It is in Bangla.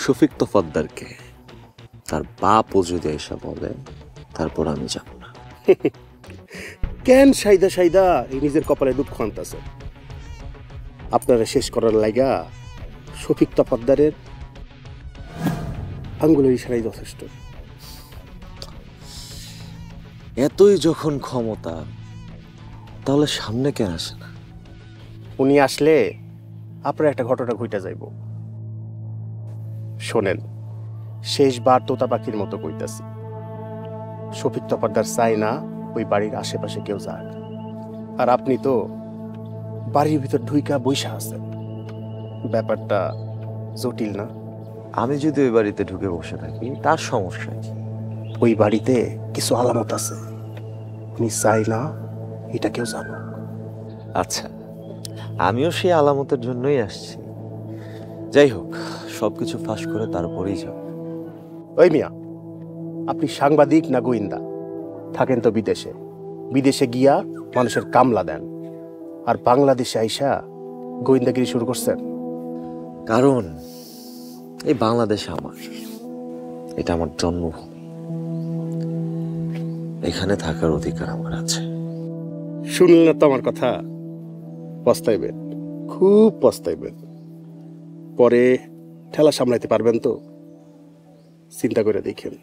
শফিক তফাদ্দারকে তার বাপও যদি এসে বলে, তারপর আমি যাব না। কেন সাইদা সাইদা এই নিজের কপালে দুঃখ আনতেছে? আপনারা শেষ করার লাগা শফিক তফাদ্দারের আঙ্গুলের ইশারাই যথেষ্ট। এতই যখন ক্ষমতা, তাহলে সামনে কেন আসে না? উনি আসলে আপনার একটা ঘটনা ঘটে যাইব। শোনেন, শেষবার তোতা পাখির মতো কইতাছি, শফিক তফাদ্দার চাই না ওই বাড়ির আশেপাশে কেউ যাক। আর আপনি তো বাড়ির ভিতর ঢুইকা বইসা আছেন, ব্যাপারটা জটিল না? আমি যদি ওই বাড়িতে ঢুকে বসে থাকি, তার সমস্যা কি? ওই বাড়িতে কিছু আলামত আছে, উনি চাই না এটা কেউ জানো। আচ্ছা, আমিও সেই আলামতের জন্যই আসছি। যাই হোক, সবকিছু ফাঁস করে তারপরেই যাব। ওই মিয়া, আপনি সাংবাদিক না গোয়েন্দা? থাকেন তো বিদেশে, বিদেশে গিয়া মানুষের কামলা দেন, আর বাংলাদেশে আইসা গোয়েন্দাগিরি শুরু করছেন। কারণ এই বাংলাদেশ আমার, এটা আমার জন্মভূমি, এখানে থাকার অধিকার আমার আছে। শুনলেন না তো আমার কথা? পস্তাইবেন, খুব পস্তাইবেন। পরে ঠেলা সামলাইতে পারবেন তো? চিন্তা করে দেখেন।